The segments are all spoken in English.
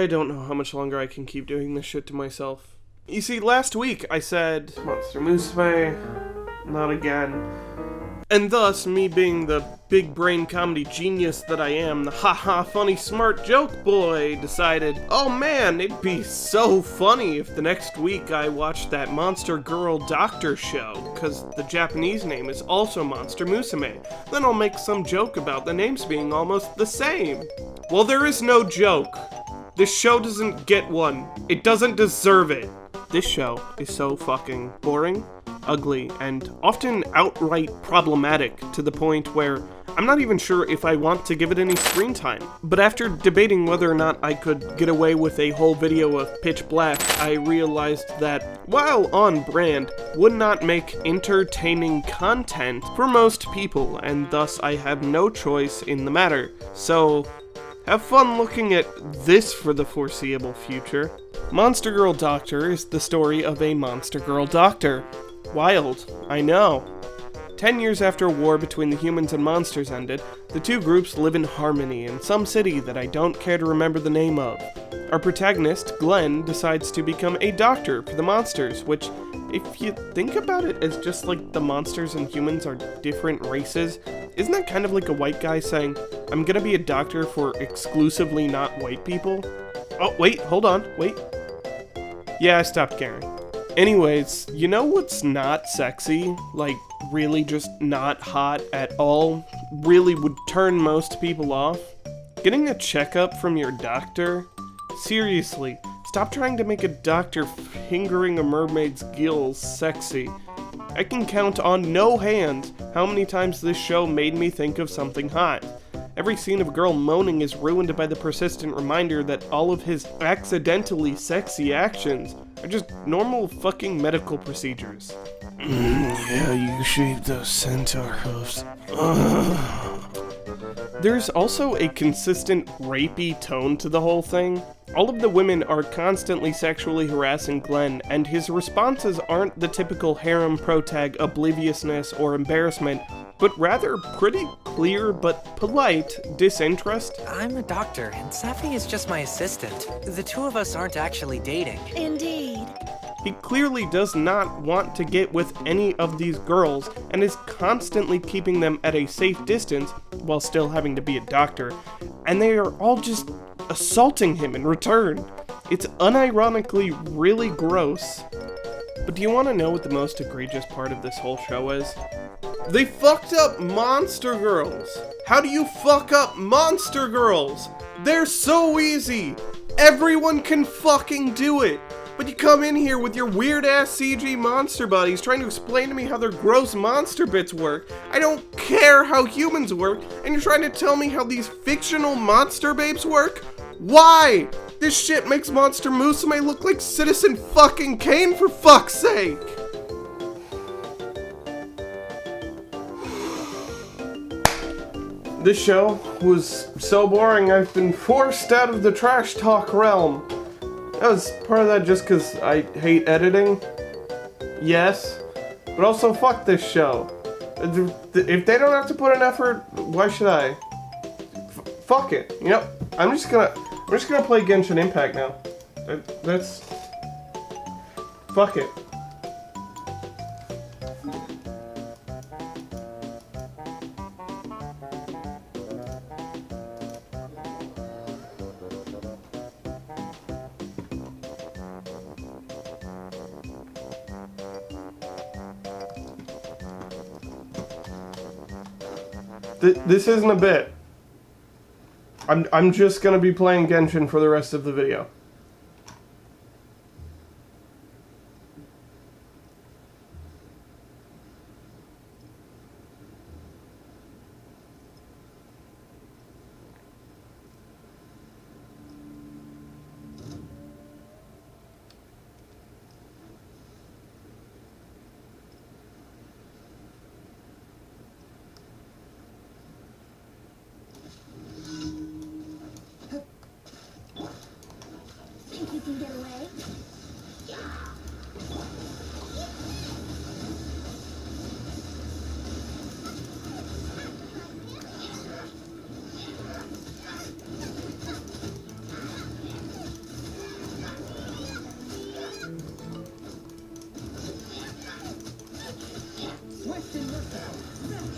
I don't know how much longer I can keep doing this shit to myself. You see, last week I said, Monster Musume, not again. And thus, me being the big brain comedy genius that I am, the haha funny smart joke boy, decided, oh man, it'd be so funny if the next week I watched that Monster Girl Doctor show, cause the Japanese name is also Monster Musume. Then I'll make some joke about the names being almost the same. Well, there is no joke. This show doesn't get one. It doesn't deserve it. This show is so fucking boring, ugly, and often outright problematic to the point where I'm not even sure if I want to give it any screen time. But after debating whether or not I could get away with a whole video of Pitch Black, I realized that, while on brand, would not make entertaining content for most people, and thus I have no choice in the matter. So, have fun looking at this for the foreseeable future. Monster Girl Doctor is the story of a Monster Girl Doctor. Wild, I know. 10 years after a war between the humans and monsters ended, the two groups live in harmony in some city that I don't care to remember the name of. Our protagonist, Glenn, decides to become a doctor for the monsters, which, if you think about it as just like the monsters and humans are different races, isn't that kind of like a white guy saying, I'm gonna be a doctor for exclusively not white people? Oh, wait, hold on, wait. Yeah, I stopped caring. Anyways, you know what's not sexy? Like, really just not hot at all? Really would turn most people off? Getting a checkup from your doctor? Seriously, stop trying to make a doctor fingering a mermaid's gills sexy. I can count on no hands how many times this show made me think of something hot. Every scene of a girl moaning is ruined by the persistent reminder that all of his accidentally sexy actions are just normal fucking medical procedures. Yeah, you shaved those centaur hooves. There's also a consistent rapey tone to the whole thing. All of the women are constantly sexually harassing Glenn, and his responses aren't the typical harem protag obliviousness or embarrassment, but rather pretty clear but polite disinterest. I'm a doctor, and Safi is just my assistant. The two of us aren't actually dating. Indeed. He clearly does not want to get with any of these girls and is constantly keeping them at a safe distance while still having to be a doctor, and they are all just assaulting him in return. It's unironically really gross. But do you want to know what the most egregious part of this whole show is? They fucked up Monster Girls! How do you fuck up Monster Girls? They're so easy! Everyone can fucking do it! But you come in here with your weird-ass CG monster buddies trying to explain to me how their gross monster bits work. I don't care how humans work, and you're trying to tell me how these fictional monster babes work? Why? This shit makes Monster Musume look like Citizen fucking Kane, for fuck's sake! This show was so boring I've been forced out of the trash talk realm. That was part of that just because I hate editing. Yes. But also fuck this show. If they don't have to put an effort, why should I? Fuck it. You know, I'm just gonna play Genshin Impact now. That's... Fuck it. This isn't a bit. I'm just gonna be playing Genshin for the rest of the video.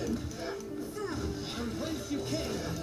From whence you came,